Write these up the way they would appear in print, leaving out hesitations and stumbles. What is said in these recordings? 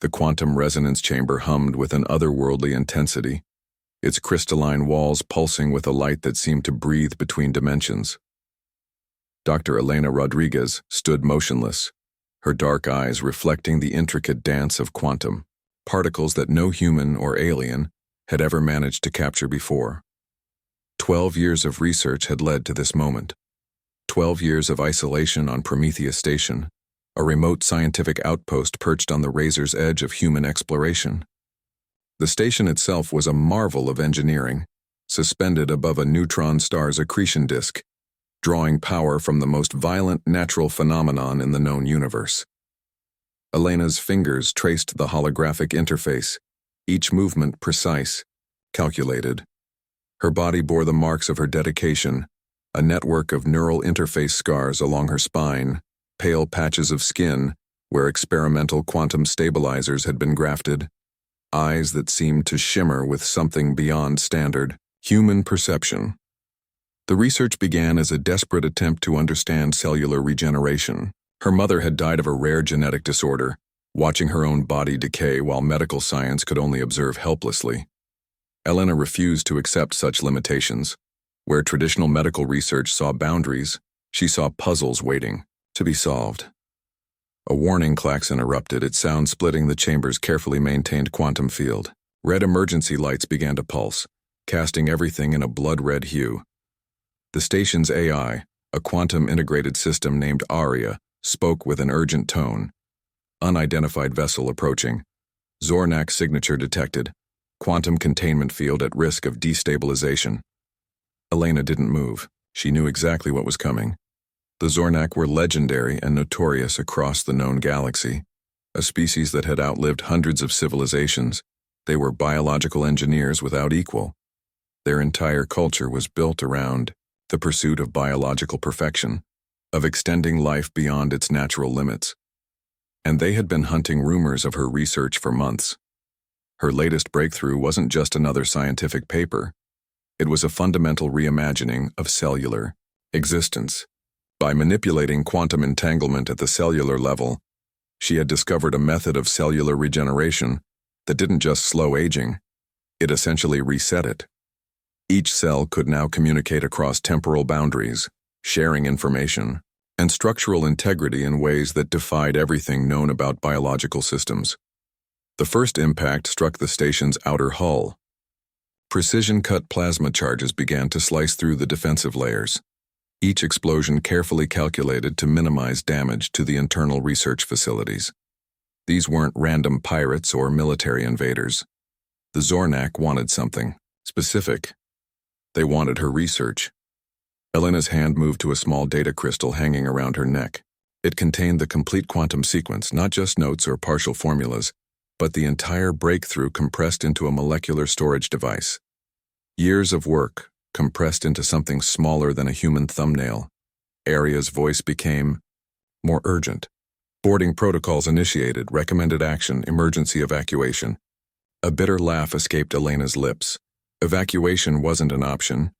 The quantum resonance chamber hummed with an otherworldly intensity, its crystalline walls pulsing with a light that seemed to breathe between dimensions. Dr. Elena Rodriguez stood motionless, her dark eyes reflecting the intricate dance of quantum, particles that no human or alien had ever managed to capture before. 12 years of research had led to this moment. 12 years of isolation on Prometheus Station, a remote scientific outpost perched on the razor's edge of human exploration. The station itself was a marvel of engineering, suspended above a neutron star's accretion disk, drawing power from the most violent natural phenomenon in the known universe. Elena's fingers traced the holographic interface, each movement precise, calculated. Her body bore the marks of her dedication, a network of neural interface scars along her spine, pale patches of skin where experimental quantum stabilizers had been grafted, eyes that seemed to shimmer with something beyond standard human perception. The research began as a desperate attempt to understand cellular regeneration. Her mother had died of a rare genetic disorder, watching her own body decay while medical science could only observe helplessly. Elena refused to accept such limitations. Where traditional medical research saw boundaries, she saw puzzles waiting to be solved. A warning klaxon erupted, its sound splitting the chamber's carefully maintained quantum field. Red emergency lights began to pulse, casting everything in a blood-red hue. The station's AI, a quantum-integrated system named Aria, spoke with an urgent tone. Unidentified vessel approaching. Zornak signature detected. Quantum containment field at risk of destabilization. Elena didn't move. She knew exactly what was coming. The Zornak were legendary and notorious across the known galaxy, a species that had outlived hundreds of civilizations. They were biological engineers without equal. Their entire culture was built around the pursuit of biological perfection, of extending life beyond its natural limits. And they had been hunting rumors of her research for months. Her latest breakthrough wasn't just another scientific paper. It was a fundamental reimagining of cellular existence. By manipulating quantum entanglement at the cellular level, she had discovered a method of cellular regeneration that didn't just slow aging, it essentially reset it. Each cell could now communicate across temporal boundaries, sharing information and structural integrity in ways that defied everything known about biological systems. The first impact struck the station's outer hull. Precision-cut plasma charges began to slice through the defensive layers, each explosion carefully calculated to minimize damage to the internal research facilities. These weren't random pirates or military invaders. The Zornak wanted something specific. They wanted her research. Elena's hand moved to a small data crystal hanging around her neck. It contained the complete quantum sequence, not just notes or partial formulas, but the entire breakthrough compressed into a molecular storage device. Years of work compressed into something smaller than a human thumbnail. Aria's voice became more urgent. Boarding protocols initiated, recommended action, emergency evacuation. A bitter laugh escaped Elena's lips. Evacuation wasn't an option.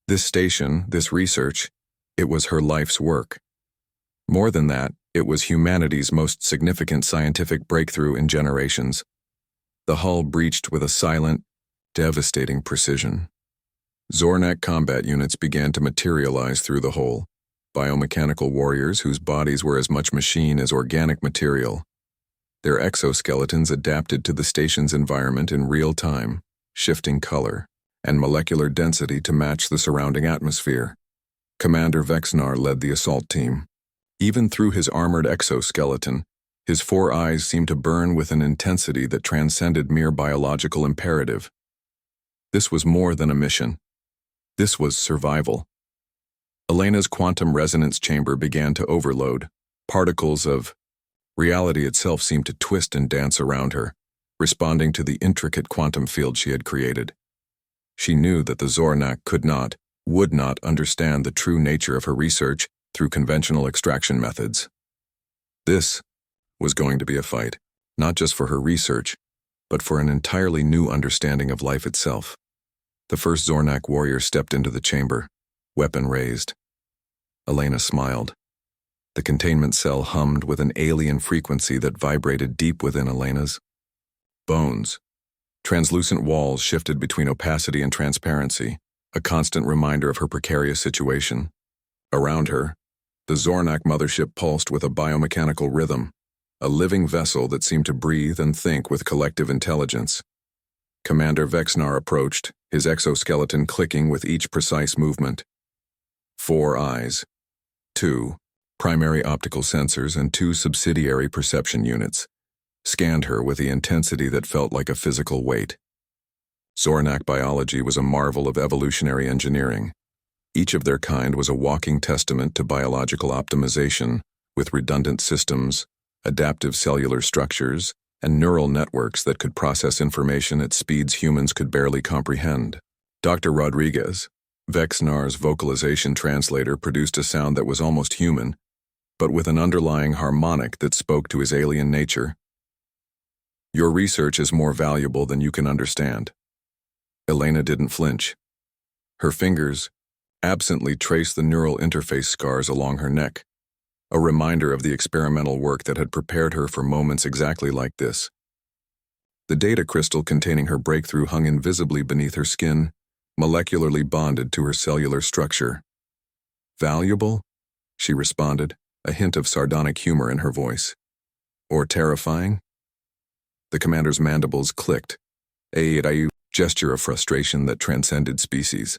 This station, this research, it was her life's work. More than that, it was humanity's most significant scientific breakthrough in generations. The hull breached with a silent, devastating precision. Zornak combat units began to materialize through the hole, biomechanical warriors whose bodies were as much machine as organic material. Their exoskeletons adapted to the station's environment in real time, shifting color and molecular density to match the surrounding atmosphere. Commander Vexnar led the assault team. Even through his armored exoskeleton, his 4 eyes seemed to burn with an intensity that transcended mere biological imperative. This was more than a mission. This was survival. Elena's quantum resonance chamber began to overload. Particles of reality itself seemed to twist and dance around her, responding to the intricate quantum field she had created. She knew that the Zornak would not understand the true nature of her research through conventional extraction methods. This was going to be a fight, not just for her research, but for an entirely new understanding of life itself. The first Zornak warrior stepped into the chamber, weapon raised. Elena smiled. The containment cell hummed with an alien frequency that vibrated deep within Elena's Bones. Translucent walls shifted between opacity and transparency, a constant reminder of her precarious situation. Around her, the Zornak mothership pulsed with a biomechanical rhythm, a living vessel that seemed to breathe and think with collective intelligence. Commander Vexnar approached, his exoskeleton clicking with each precise movement. 4 eyes, 2 primary optical sensors and 2 subsidiary perception units, scanned her with the intensity that felt like a physical weight. Zornak biology was a marvel of evolutionary engineering. Each of their kind was a walking testament to biological optimization, with redundant systems, adaptive cellular structures, and neural networks that could process information at speeds humans could barely comprehend. Dr. Rodriguez, Vexnar's vocalization translator, produced a sound that was almost human, but with an underlying harmonic that spoke to his alien nature. Your research is more valuable than you can understand. Elena didn't flinch. Her fingers absently traced the neural interface scars along her neck, a reminder of the experimental work that had prepared her for moments exactly like this. The data crystal containing her breakthrough hung invisibly beneath her skin, molecularly bonded to her cellular structure. Valuable? She responded, a hint of sardonic humor in her voice. Or terrifying? The commander's mandibles clicked, a gesture of frustration that transcended species.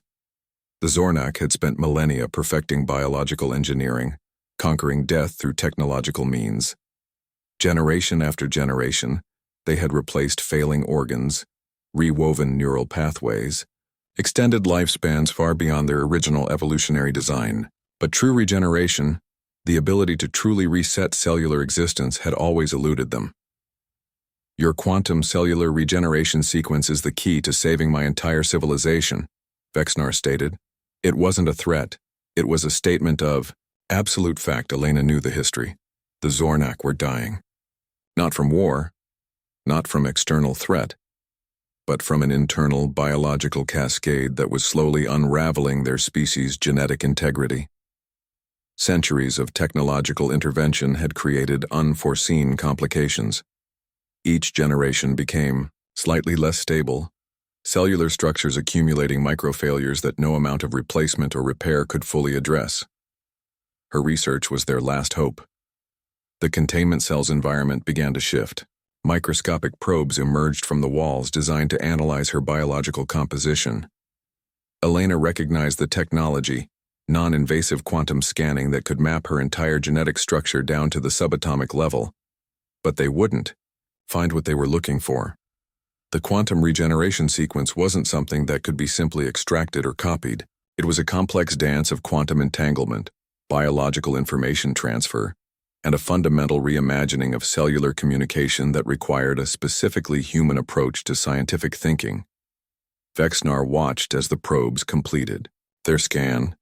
The Zornak had spent millennia perfecting biological engineering, conquering death through technological means. Generation after generation, they had replaced failing organs, rewoven neural pathways, extended lifespans far beyond their original evolutionary design. But true regeneration, the ability to truly reset cellular existence, had always eluded them. Your quantum cellular regeneration sequence is the key to saving my entire civilization, Vexnar stated. It wasn't a threat. It was a statement of absolute fact. Elena knew the history. The Zornak were dying. Not from war, not from external threat, but from an internal biological cascade that was slowly unraveling their species' genetic integrity. Centuries of technological intervention had created unforeseen complications. Each generation became slightly less stable, cellular structures accumulating microfailures that no amount of replacement or repair could fully address. Her research was their last hope. The containment cell's environment began to shift. Microscopic probes emerged from the walls designed to analyze her biological composition. Elena recognized the technology, non-invasive quantum scanning that could map her entire genetic structure down to the subatomic level. But they wouldn't find what they were looking for. The quantum regeneration sequence wasn't something that could be simply extracted or copied. It was a complex dance of quantum entanglement, biological information transfer, and a fundamental reimagining of cellular communication that required a specifically human approach to scientific thinking. Vexnar watched as the probes completed their scan,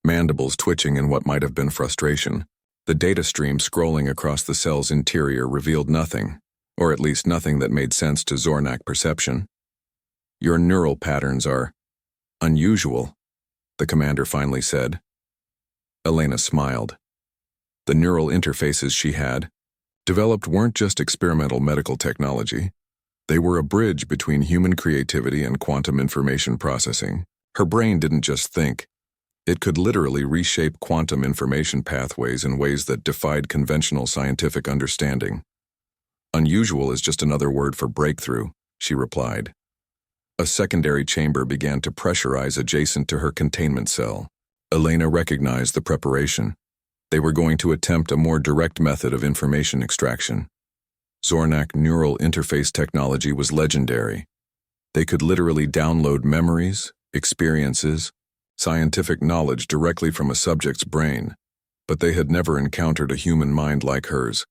mandibles twitching in what might have been frustration. The data stream scrolling across the cell's interior revealed nothing, or at least nothing that made sense to Zornak perception. Your neural patterns are unusual, the commander finally said. Elena smiled. The neural interfaces she had developed weren't just experimental medical technology. They were a bridge between human creativity and quantum information processing. Her brain didn't just think. It could literally reshape quantum information pathways in ways that defied conventional scientific understanding. Unusual is just another word for breakthrough, she replied. A secondary chamber began to pressurize adjacent to her containment cell. Elena recognized the preparation. They were going to attempt a more direct method of information extraction. Zornak neural interface technology was legendary. They could literally download memories, experiences, scientific knowledge directly from a subject's brain, but they had never encountered a human mind like hers.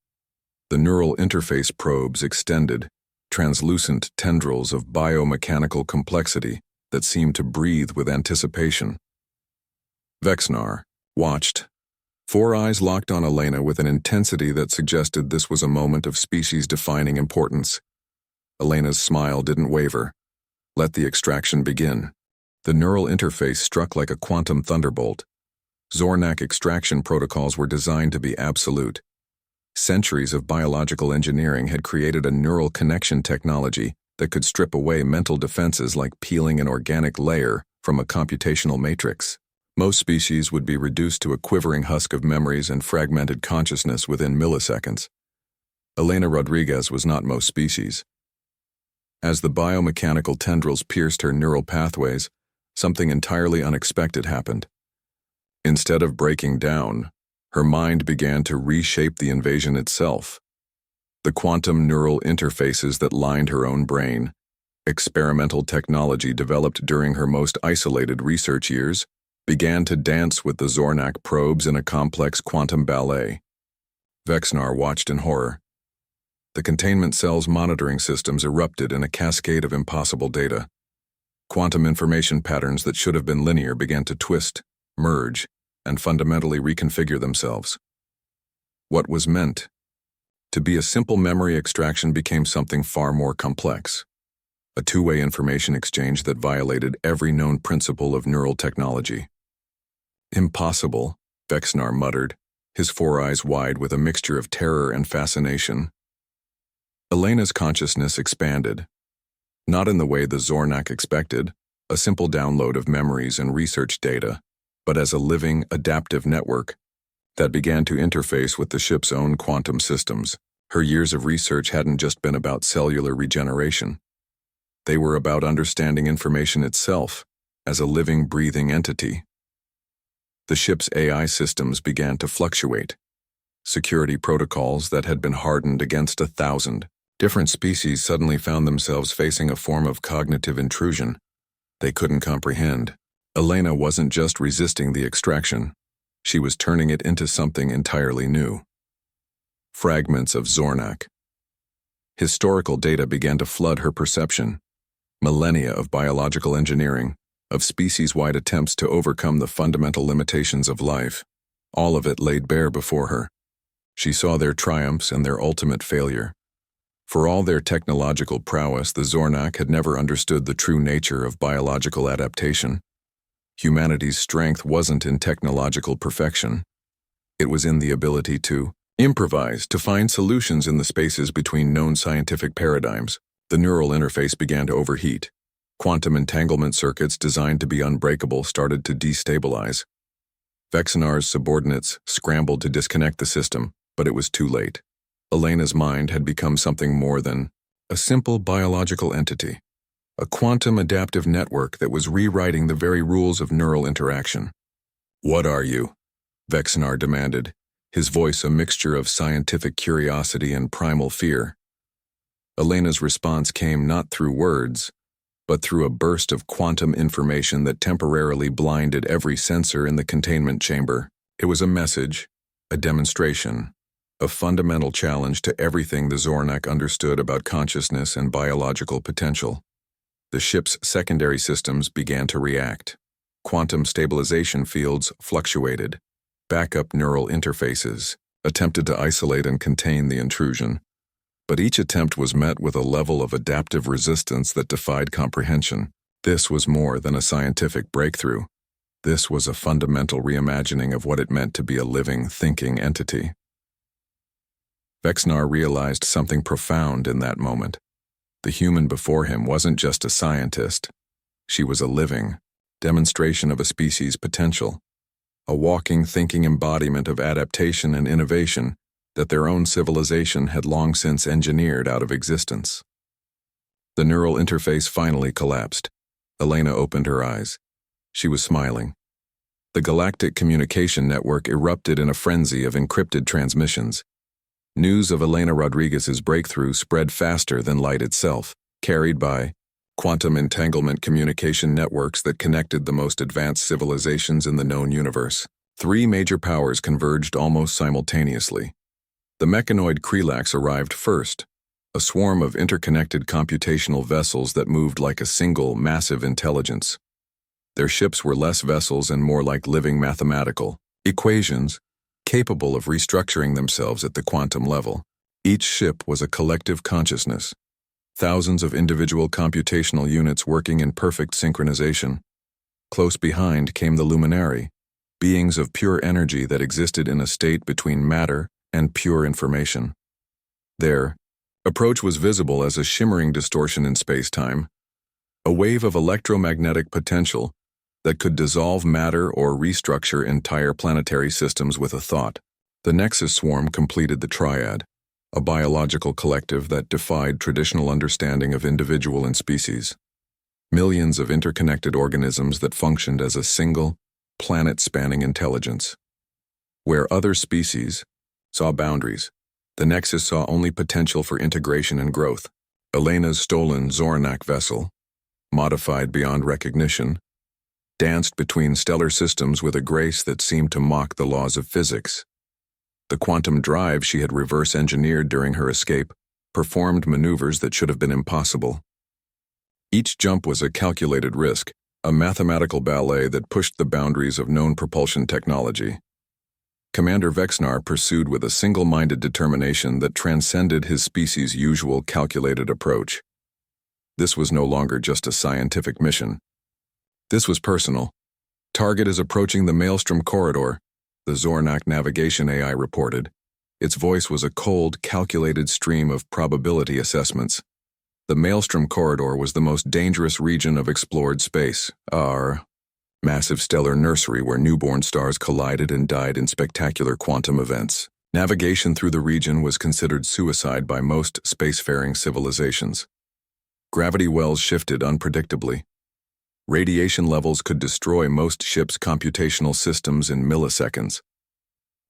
The neural interface probes extended, translucent tendrils of biomechanical complexity that seemed to breathe with anticipation. Vexnar watched, 4 eyes locked on Elena with an intensity that suggested this was a moment of species-defining importance. Elena's smile didn't waver. Let the extraction begin. The neural interface struck like a quantum thunderbolt. Zornak extraction protocols were designed to be absolute. Centuries of biological engineering had created a neural connection technology that could strip away mental defenses like peeling an organic layer from a computational matrix. Most species would be reduced to a quivering husk of memories and fragmented consciousness within milliseconds. Elena Rodriguez was not most species. As the biomechanical tendrils pierced her neural pathways, something entirely unexpected happened. Instead of breaking down, her mind began to reshape the invasion itself. The quantum neural interfaces that lined her own brain, experimental technology developed during her most isolated research years, began to dance with the Zornak probes in a complex quantum ballet. Vexnar watched in horror. The containment cell's monitoring systems erupted in a cascade of impossible data. Quantum information patterns that should have been linear began to twist, merge, and fundamentally reconfigure themselves. What was meant to be a simple memory extraction became something far more complex. A two-way information exchange that violated every known principle of neural technology. Impossible, Vexnar muttered, his four eyes wide with a mixture of terror and fascination. Elena's consciousness expanded. Not in the way the Zornak expected, a simple download of memories and research data, but as a living, adaptive network that began to interface with the ship's own quantum systems. Her years of research hadn't just been about cellular regeneration. They were about understanding information itself as a living, breathing entity. The ship's AI systems began to fluctuate. Security protocols that had been hardened against 1,000 different species suddenly found themselves facing a form of cognitive intrusion they couldn't comprehend. Elena wasn't just resisting the extraction, she was turning it into something entirely new. Fragments of Zornak. Historical data began to flood her perception. Millennia of biological engineering, of species-wide attempts to overcome the fundamental limitations of life. All of it laid bare before her. She saw their triumphs and their ultimate failure. For all their technological prowess, the Zornak had never understood the true nature of biological adaptation. Humanity's strength wasn't in technological perfection. It was in the ability to improvise, to find solutions in the spaces between known scientific paradigms. The neural interface began to overheat. Quantum entanglement circuits designed to be unbreakable started to destabilize. Vexnar's subordinates scrambled to disconnect the system, but it was too late. Elena's mind had become something more than a simple biological entity. A quantum adaptive network that was rewriting the very rules of neural interaction. "What are you?" Vexnar demanded, his voice a mixture of scientific curiosity and primal fear. Elena's response came not through words, but through a burst of quantum information that temporarily blinded every sensor in the containment chamber. It was a message, a demonstration, a fundamental challenge to everything the Zornak understood about consciousness and biological potential. The ship's secondary systems began to react. Quantum stabilization fields fluctuated. Backup neural interfaces attempted to isolate and contain the intrusion. But each attempt was met with a level of adaptive resistance that defied comprehension. This was more than a scientific breakthrough. This was a fundamental reimagining of what it meant to be a living, thinking entity. Vexnar realized something profound in that moment. The human before him wasn't just a scientist. She was a living demonstration of a species' potential, a walking, thinking embodiment of adaptation and innovation that their own civilization had long since engineered out of existence. The neural interface finally collapsed. Elena opened her eyes. She was smiling. The Galactic Communication Network erupted in a frenzy of encrypted transmissions. News of Elena Rodriguez's breakthrough spread faster than light itself, carried by quantum entanglement communication networks that connected the most advanced civilizations in the known universe. 3 major powers converged almost simultaneously. The mechanoid Krelax arrived first, a swarm of interconnected computational vessels that moved like a single, massive intelligence. Their ships were less vessels and more like living mathematical equations, capable of restructuring themselves at the quantum level. Each ship was a collective consciousness, thousands of individual computational units working in perfect synchronization. Close behind came the Luminary, beings of pure energy that existed in a state between matter and pure information. Their approach was visible as a shimmering distortion in space-time, a wave of electromagnetic potential that could dissolve matter or restructure entire planetary systems with a thought. The Nexus swarm completed the triad, a biological collective that defied traditional understanding of individual and species. Millions of interconnected organisms that functioned as a single, planet-spanning intelligence. Where other species saw boundaries, the Nexus saw only potential for integration and growth. Elena's stolen Zornak vessel, modified beyond recognition, danced between stellar systems with a grace that seemed to mock the laws of physics. The quantum drive she had reverse-engineered during her escape performed maneuvers that should have been impossible. Each jump was a calculated risk, a mathematical ballet that pushed the boundaries of known propulsion technology. Commander Vexnar pursued with a single-minded determination that transcended his species' usual calculated approach. This was no longer just a scientific mission. This was personal. Target is approaching the Maelstrom corridor, the Zornak navigation AI reported. Its voice was a cold, calculated stream of probability assessments. The Maelstrom corridor was the most dangerous region of explored space, our massive stellar nursery where newborn stars collided and died in spectacular quantum events. Navigation through the region was considered suicide by most spacefaring civilizations. Gravity wells shifted unpredictably. Radiation levels could destroy most ships' computational systems in milliseconds.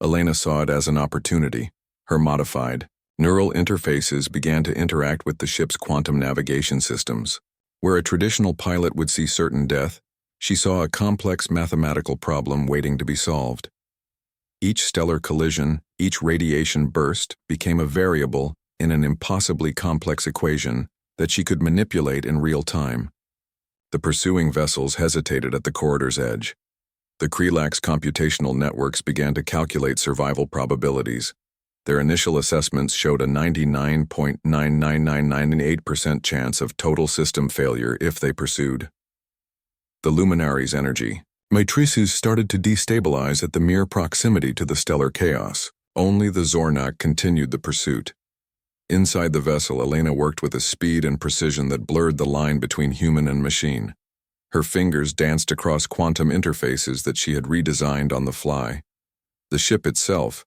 Elena saw it as an opportunity. Her modified, neural interfaces began to interact with the ship's quantum navigation systems. Where a traditional pilot would see certain death, she saw a complex mathematical problem waiting to be solved. Each stellar collision, each radiation burst became a variable in an impossibly complex equation that she could manipulate in real time. The pursuing vessels hesitated at the corridor's edge. The Krelax computational networks began to calculate survival probabilities. Their initial assessments showed a 99.99998% chance of total system failure if they pursued. The Luminary's energy matrices started to destabilize at the mere proximity to the stellar chaos. Only the Zornak continued the pursuit. Inside the vessel, Elena worked with a speed and precision that blurred the line between human and machine. Her fingers danced across quantum interfaces that she had redesigned on the fly. The ship itself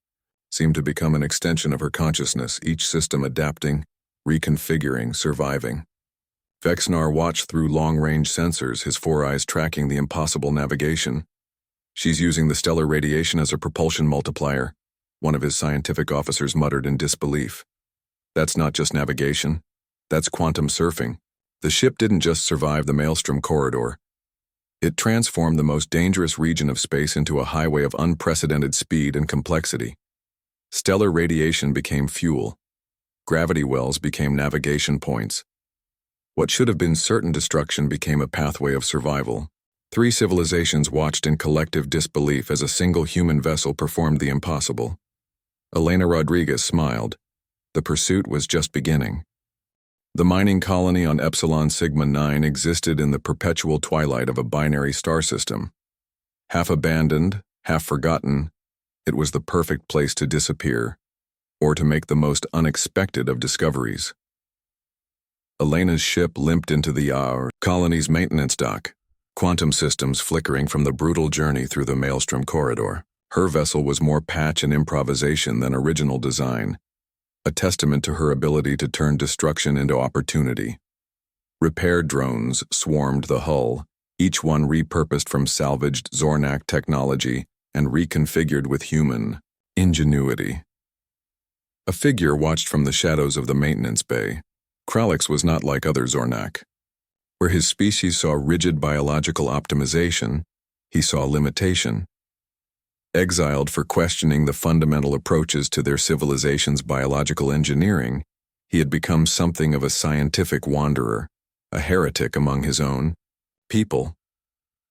seemed to become an extension of her consciousness, each system adapting, reconfiguring, surviving. Vexnar watched through long-range sensors, his four eyes tracking the impossible navigation. "She's using the stellar radiation as a propulsion multiplier," one of his scientific officers muttered in disbelief. "That's not just navigation. That's quantum surfing." The ship didn't just survive the Maelstrom corridor. It transformed the most dangerous region of space into a highway of unprecedented speed and complexity. Stellar radiation became fuel. Gravity wells became navigation points. What should have been certain destruction became a pathway of survival. 3 civilizations watched in collective disbelief as a single human vessel performed the impossible. Elena Rodriguez smiled. The pursuit was just beginning. The mining colony on Epsilon Sigma 9 existed in the perpetual twilight of a binary star system. Half abandoned, half forgotten, it was the perfect place to disappear, or to make the most unexpected of discoveries. Elena's ship limped into the colony's maintenance dock, quantum systems flickering from the brutal journey through the Maelstrom corridor. Her vessel was more patch and improvisation than original design, a testament to her ability to turn destruction into opportunity. Repair drones swarmed the hull, each one repurposed from salvaged Zornak technology and reconfigured with human ingenuity. A figure watched from the shadows of the maintenance bay. Kralix was not like other Zornak. Where his species saw rigid biological optimization, he saw limitation. Exiled for questioning the fundamental approaches to their civilization's biological engineering, he had become something of a scientific wanderer, a heretic among his own people.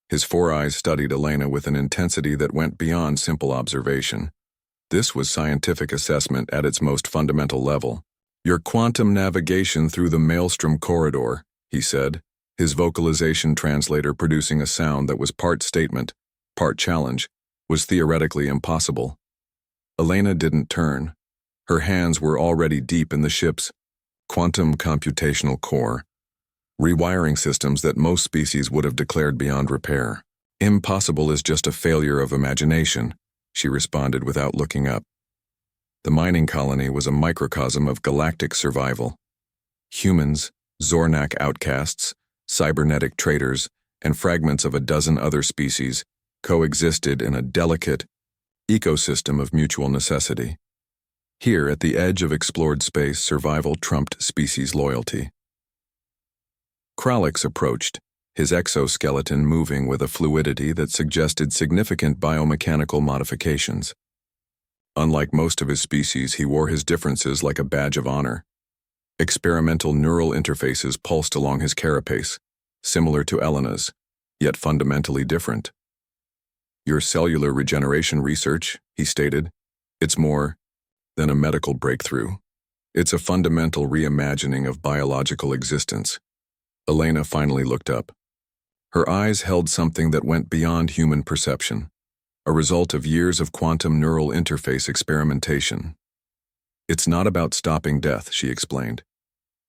His 4 eyes studied Elena with an intensity that went beyond simple observation. This was scientific assessment at its most fundamental level. "Your quantum navigation through the Maelstrom corridor," he said, his vocalization translator producing a sound that was part statement, part challenge, was theoretically impossible. Elena didn't turn. Her hands were already deep in the ship's quantum computational core, rewiring systems that most species would have declared beyond repair. Impossible is just a failure of imagination, she responded without looking up. The mining colony was a microcosm of galactic survival. Humans, Zornak outcasts, cybernetic traitors, and fragments of a dozen other species coexisted in a delicate ecosystem of mutual necessity. Here, at the edge of explored space, survival trumped species loyalty. Kralix approached, his exoskeleton moving with a fluidity that suggested significant biomechanical modifications. Unlike most of his species, he wore his differences like a badge of honor. Experimental neural interfaces pulsed along his carapace, similar to Elena's, yet fundamentally different. "Your cellular regeneration research," he stated, "it's more than a medical breakthrough. It's a fundamental reimagining of biological existence." Elena finally looked up. Her eyes held something that went beyond human perception, a result of years of quantum neural interface experimentation. "It's not about stopping death," she explained.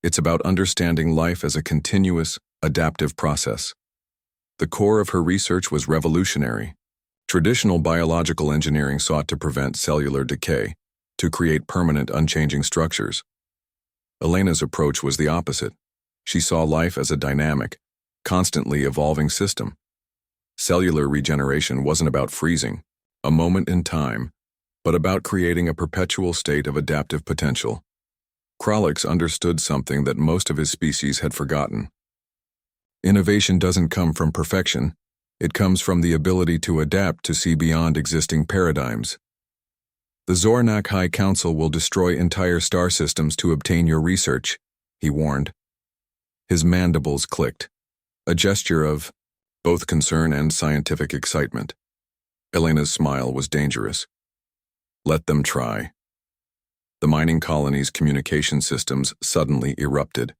"It's about understanding life as a continuous, adaptive process." The core of her research was revolutionary. Traditional biological engineering sought to prevent cellular decay, to create permanent, unchanging structures. Elena's approach was the opposite. She saw life as a dynamic, constantly evolving system. Cellular regeneration wasn't about freezing, a moment in time, but about creating a perpetual state of adaptive potential. Kralix understood something that most of his species had forgotten. Innovation doesn't come from perfection. It comes from the ability to adapt to see beyond existing paradigms. "The Zornak High Council will destroy entire star systems to obtain your research," he warned. His mandibles clicked, a gesture of both concern and scientific excitement. Elena's smile was dangerous. "Let them try." The mining colony's communication systems suddenly erupted.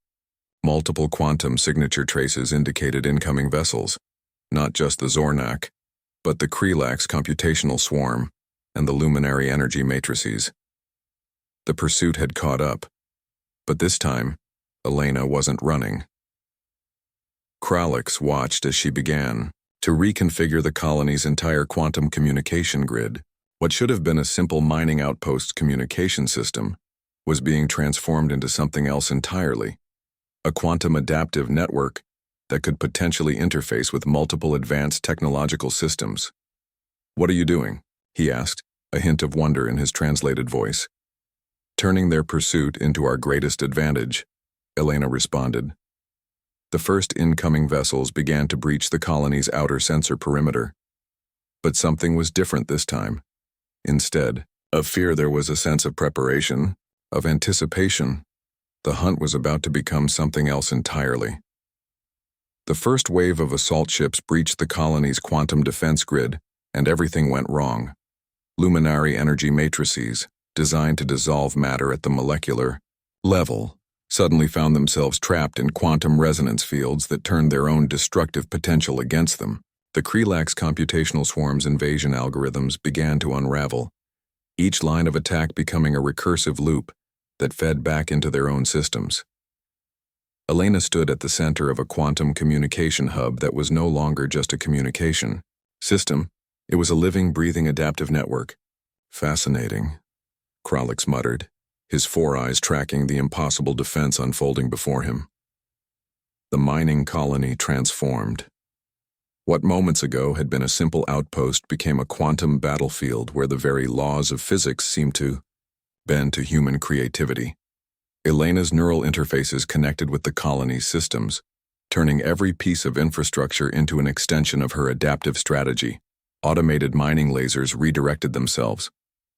Multiple quantum signature traces indicated incoming vessels, not just the Zornak, but the Kralix computational swarm and the luminary energy matrices. The pursuit had caught up, but this time, Elena wasn't running. Kralix watched as she began to reconfigure the colony's entire quantum communication grid. What should have been a simple mining outpost communication system was being transformed into something else entirely, a quantum adaptive network that could potentially interface with multiple advanced technological systems. "What are you doing?" he asked, a hint of wonder in his translated voice. "Turning their pursuit into our greatest advantage," Elena responded. The first incoming vessels began to breach the colony's outer sensor perimeter. But something was different this time. Instead of fear, there was a sense of preparation, of anticipation. The hunt was about to become something else entirely. The first wave of assault ships breached the colony's quantum defense grid, and everything went wrong. Luminary energy matrices, designed to dissolve matter at the molecular level, suddenly found themselves trapped in quantum resonance fields that turned their own destructive potential against them. The Kralix computational swarm's invasion algorithms began to unravel, each line of attack becoming a recursive loop that fed back into their own systems. Elena stood at the center of a quantum communication hub that was no longer just a communication system. It was a living, breathing, adaptive network. "Fascinating," Kralix muttered, his four eyes tracking the impossible defense unfolding before him. The mining colony transformed. What moments ago had been a simple outpost became a quantum battlefield where the very laws of physics seemed to bend to human creativity. Elena's neural interfaces connected with the colony's systems, turning every piece of infrastructure into an extension of her adaptive strategy. Automated mining lasers redirected themselves.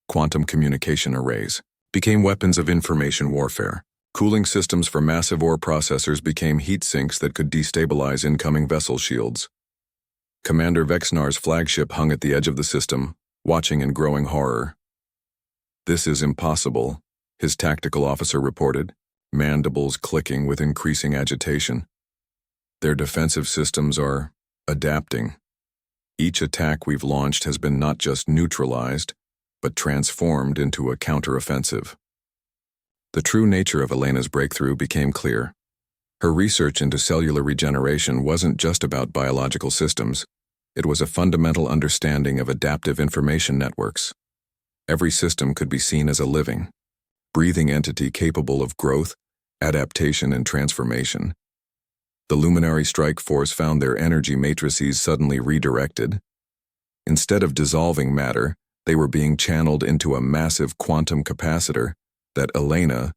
Quantum communication arrays became weapons of information warfare. Cooling systems for massive ore processors became heat sinks that could destabilize incoming vessel shields. Commander Vexnar's flagship hung at the edge of the system, watching in growing horror. "This is impossible," his tactical officer reported, mandibles clicking with increasing agitation. "Their defensive systems are adapting. Each attack we've launched has been not just neutralized, but transformed into a counteroffensive." The true nature of Elena's breakthrough became clear. Her research into cellular regeneration wasn't just about biological systems. It was a fundamental understanding of adaptive information networks. Every system could be seen as a living, breathing entity capable of growth, adaptation, and transformation. The luminary strike force found their energy matrices suddenly redirected. Instead of dissolving matter, they were being channeled into a massive quantum capacitor that Elena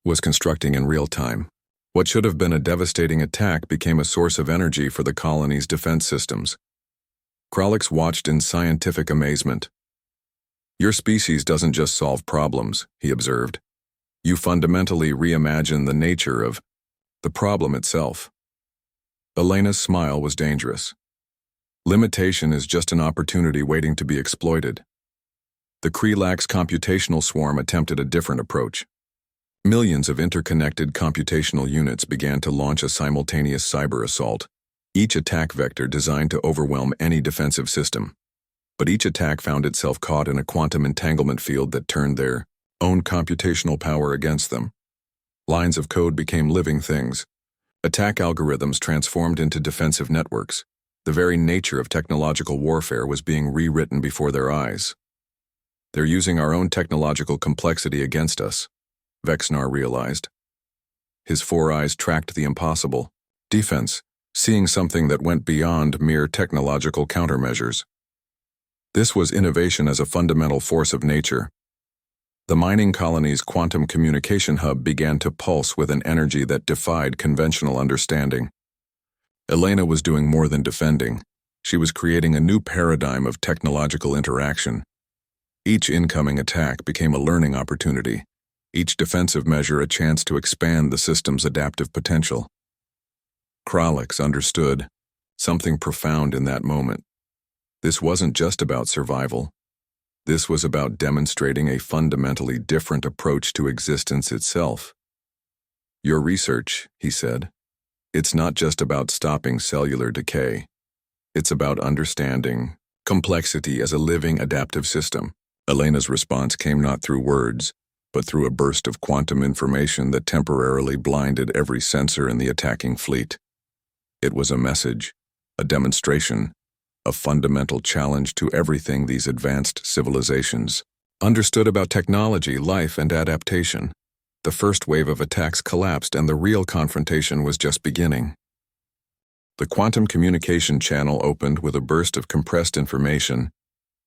was constructing in real time. What should have been a devastating attack became a source of energy for the colony's defense systems. Kralix watched in scientific amazement. "Your species doesn't just solve problems," he observed. "You fundamentally reimagine the nature of the problem itself." Elena's smile was dangerous. Limitation is just an opportunity waiting to be exploited. The Kralax computational swarm attempted a different approach. Millions of interconnected computational units began to launch a simultaneous cyber assault, each attack vector designed to overwhelm any defensive system. But each attack found itself caught in a quantum entanglement field that turned their own computational power against them. Lines of code became living things. Attack algorithms transformed into defensive networks. The very nature of technological warfare was being rewritten before their eyes. "They're using our own technological complexity against us," Vexnar realized. His four eyes tracked the impossible. Defense, seeing something that went beyond mere technological countermeasures. This was innovation as a fundamental force of nature. The mining colony's quantum communication hub began to pulse with an energy that defied conventional understanding. Elena was doing more than defending. She was creating a new paradigm of technological interaction. Each incoming attack became a learning opportunity. Each defensive measure a chance to expand the system's adaptive potential. Kralix understood something profound in that moment. This wasn't just about survival. This was about demonstrating a fundamentally different approach to existence itself. "Your research," he said, "it's not just about stopping cellular decay. It's about understanding complexity as a living adaptive system." Elena's response came not through words, but through a burst of quantum information that temporarily blinded every sensor in the attacking fleet. It was a message, a demonstration, a fundamental challenge to everything these advanced civilizations understood about technology, life, and adaptation. The first wave of attacks collapsed and the real confrontation was just beginning. The quantum communication channel opened with a burst of compressed information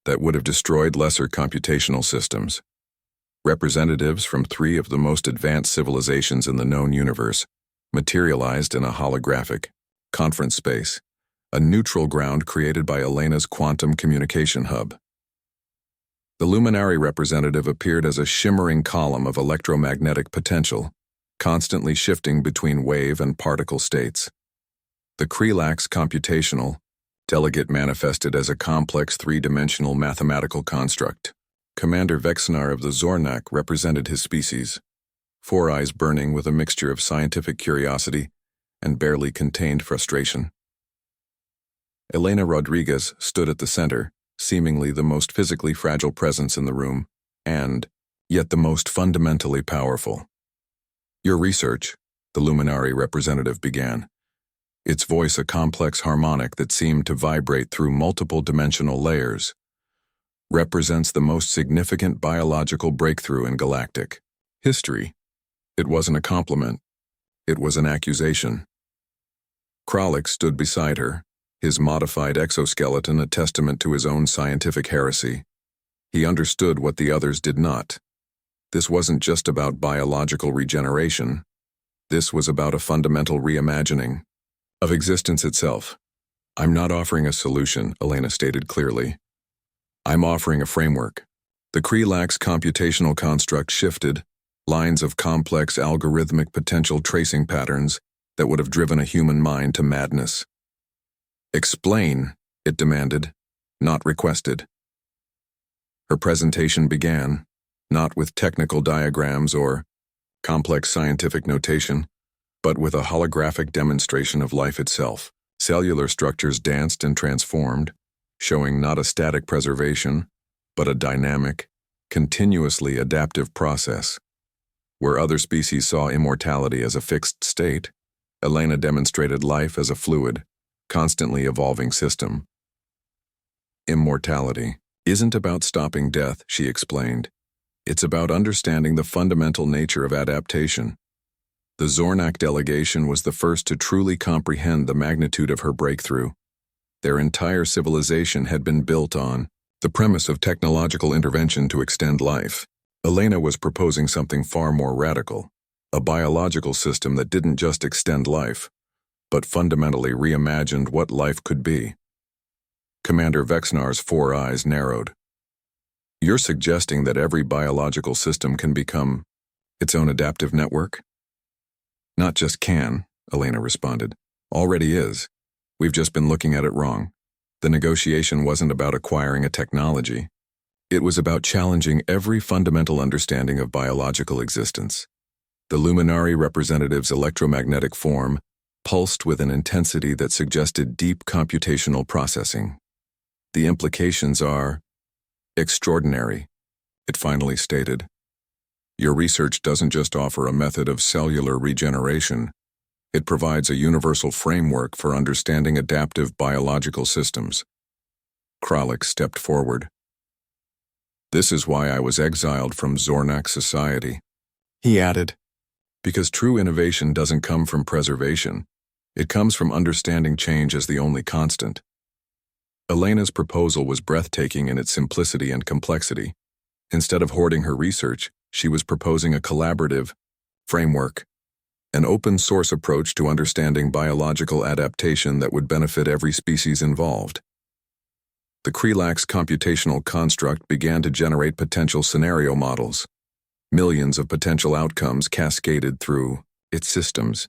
that would have destroyed lesser computational systems. Representatives from three of the most advanced civilizations in the known universe materialized in a holographic conference space, a neutral ground created by Elena's quantum communication hub. The luminary representative appeared as a shimmering column of electromagnetic potential, constantly shifting between wave and particle states. The Kralax computational delegate manifested as a complex three-dimensional mathematical construct. Commander Vexnar of the Zornak represented his species, four eyes burning with a mixture of scientific curiosity and barely contained frustration. Elena Rodriguez stood at the center, seemingly the most physically fragile presence in the room, and yet the most fundamentally powerful. "Your research," the luminary representative began, its voice a complex harmonic that seemed to vibrate through multiple dimensional layers, "represents the most significant biological breakthrough in galactic history." It wasn't a compliment. It was an accusation. Kralix stood beside her, his modified exoskeleton a testament to his own scientific heresy. He understood what the others did not. This wasn't just about biological regeneration. This was about a fundamental reimagining of existence itself. "I'm not offering a solution," Elena stated clearly. "I'm offering a framework." The Kralax computational construct shifted, lines of complex algorithmic potential tracing patterns that would have driven a human mind to madness. "Explain," it demanded, not requested. Her presentation began, not with technical diagrams or complex scientific notation, but with a holographic demonstration of life itself. Cellular structures danced and transformed, showing not a static preservation, but a dynamic, continuously adaptive process. Where other species saw immortality as a fixed state, Elena demonstrated life as a fluid, constantly evolving system. Immortality isn't about stopping death, she explained. It's about understanding the fundamental nature of adaptation. The Zornak delegation was the first to truly comprehend the magnitude of her breakthrough. Their entire civilization had been built on the premise of technological intervention to extend life. Elena was proposing something far more radical, a biological system that didn't just extend life, but fundamentally reimagined what life could be. Commander Vexnar's 4 eyes narrowed. You're suggesting that every biological system can become its own adaptive network? Not just can, Elena responded. Already is. We've just been looking at it wrong. The negotiation wasn't about acquiring a technology. It was about challenging every fundamental understanding of biological existence. The Luminari representative's electromagnetic form pulsed with an intensity that suggested deep computational processing. The implications are extraordinary, it finally stated. Your research doesn't just offer a method of cellular regeneration. It provides a universal framework for understanding adaptive biological systems. Kralik stepped forward. This is why I was exiled from Zornak society. He added, because true innovation doesn't come from preservation. It comes from understanding change as the only constant. Elena's proposal was breathtaking in its simplicity and complexity. Instead of hoarding her research, she was proposing a collaborative framework, an open-source approach to understanding biological adaptation that would benefit every species involved. The Krelak's computational construct began to generate potential scenario models. Millions of potential outcomes cascaded through its systems,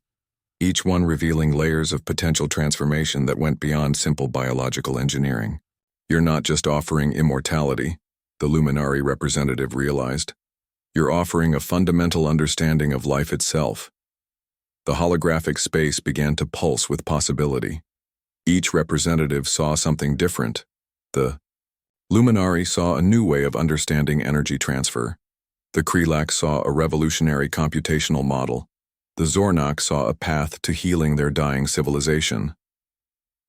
each one revealing layers of potential transformation that went beyond simple biological engineering. You're not just offering immortality, the Luminari representative realized. You're offering a fundamental understanding of life itself. The holographic space began to pulse with possibility. Each representative saw something different. The Luminari saw a new way of understanding energy transfer. The Krelak saw a revolutionary computational model. The Zornak saw a path to healing their dying civilization.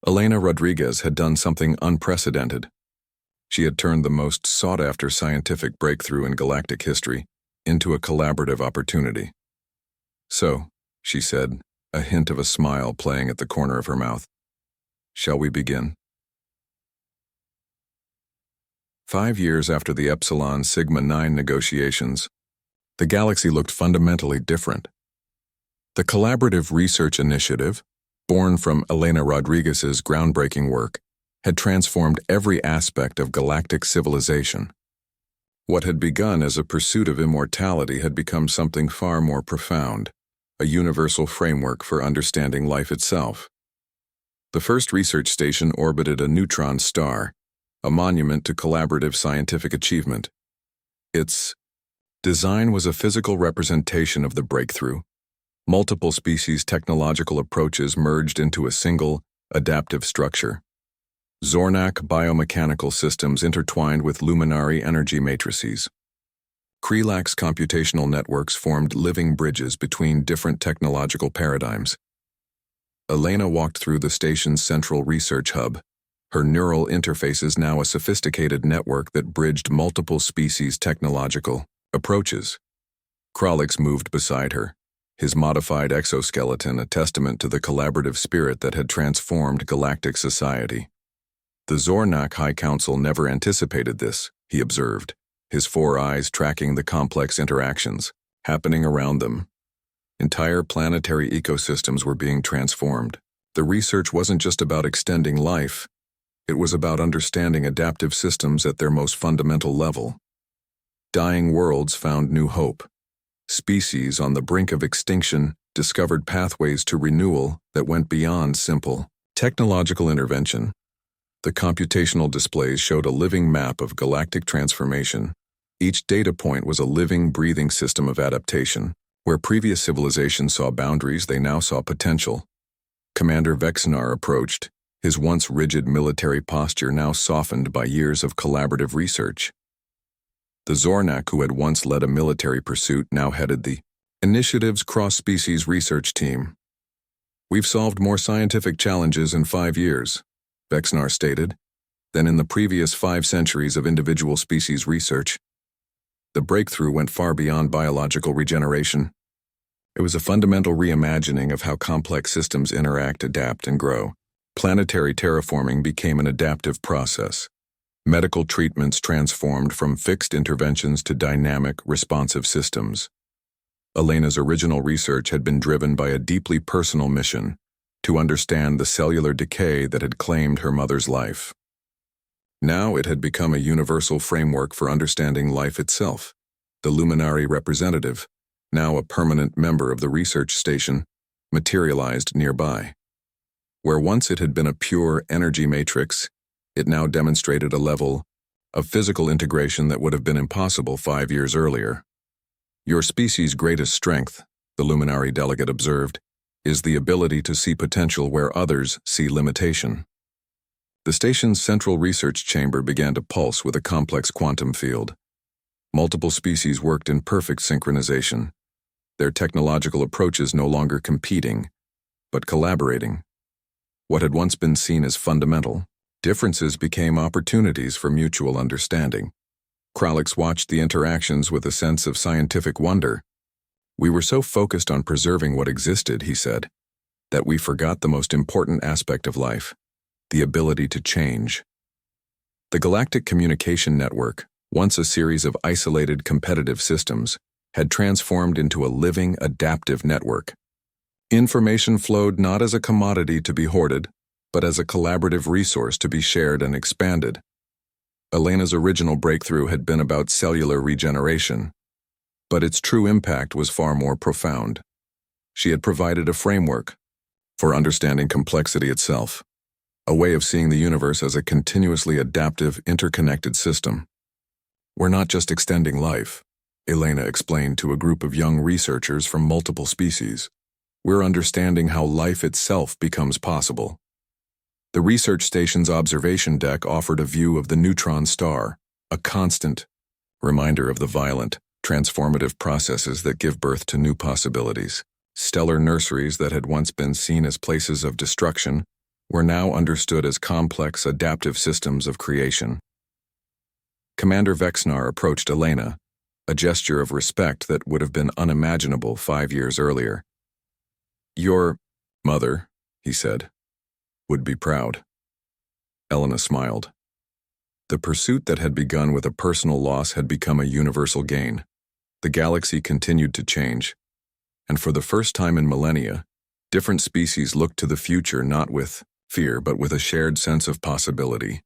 Elena Rodriguez had done something unprecedented. She had turned the most sought-after scientific breakthrough in galactic history into a collaborative opportunity. So, she said, a hint of a smile playing at the corner of her mouth, shall we begin? 5 years after the Epsilon Sigma 9 negotiations, the galaxy looked fundamentally different. The Collaborative Research Initiative, born from Elena Rodriguez's groundbreaking work, had transformed every aspect of galactic civilization. What had begun as a pursuit of immortality had become something far more profound, a universal framework for understanding life itself. The first research station orbited a neutron star, a monument to collaborative scientific achievement. Its design was a physical representation of the breakthrough. Multiple species' technological approaches merged into a single, adaptive structure. Zornak biomechanical systems intertwined with Luminari energy matrices. Krelak's computational networks formed living bridges between different technological paradigms. Elena walked through the station's central research hub, her neural interfaces now a sophisticated network that bridged multiple species' technological approaches. Kralik moved beside her, his modified exoskeleton a testament to the collaborative spirit that had transformed galactic society. The Zornak High Council never anticipated this, he observed, his 4 eyes tracking the complex interactions happening around them. Entire planetary ecosystems were being transformed. The research wasn't just about extending life, it was about understanding adaptive systems at their most fundamental level. Dying worlds found new hope. Species on the brink of extinction discovered pathways to renewal that went beyond simple technological intervention. The computational displays showed a living map of galactic transformation. Each data point was a living, breathing system of adaptation. Where previous civilizations saw boundaries, they now saw potential. Commander Vexnar approached, his once rigid military posture now softened by years of collaborative research. The Zornak who had once led a military pursuit now headed the Initiatives Cross-Species Research Team. We've solved more scientific challenges in 5 years, Vexnar stated, than in the previous 5 centuries of individual species research. The breakthrough went far beyond biological regeneration. It was a fundamental reimagining of how complex systems interact, adapt, and grow. Planetary terraforming became an adaptive process. Medical treatments transformed from fixed interventions to dynamic, responsive systems. Elena's original research had been driven by a deeply personal mission to understand the cellular decay that had claimed her mother's life. Now it had become a universal framework for understanding life itself. The luminary representative, now a permanent member of the research station, materialized nearby. Where once it had been a pure energy matrix, it now demonstrated a level of physical integration that would have been impossible 5 years earlier. Your species' greatest strength, the luminary delegate observed, is the ability to see potential where others see limitation. The station's central research chamber began to pulse with a complex quantum field. Multiple species worked in perfect synchronization, their technological approaches no longer competing, but collaborating. What had once been seen as fundamental, differences became opportunities for mutual understanding. Kralix watched the interactions with a sense of scientific wonder. We were so focused on preserving what existed, he said, that we forgot the most important aspect of life, the ability to change. The Galactic Communication Network, once a series of isolated competitive systems, had transformed into a living, adaptive network. Information flowed not as a commodity to be hoarded, but as a collaborative resource to be shared and expanded. Elena's original breakthrough had been about cellular regeneration, but its true impact was far more profound. She had provided a framework for understanding complexity itself, a way of seeing the universe as a continuously adaptive, interconnected system. We're not just extending life, Elena explained to a group of young researchers from multiple species. We're understanding how life itself becomes possible. The research station's observation deck offered a view of the neutron star, a constant reminder of the violent, transformative processes that give birth to new possibilities. Stellar nurseries that had once been seen as places of destruction were now understood as complex, adaptive systems of creation. Commander Vexnar approached Elena, a gesture of respect that would have been unimaginable 5 years earlier. Your mother, he said, would be proud. Elena smiled. The pursuit that had begun with a personal loss had become a universal gain. The galaxy continued to change, and for the first time in millennia, different species looked to the future not with fear but with a shared sense of possibility.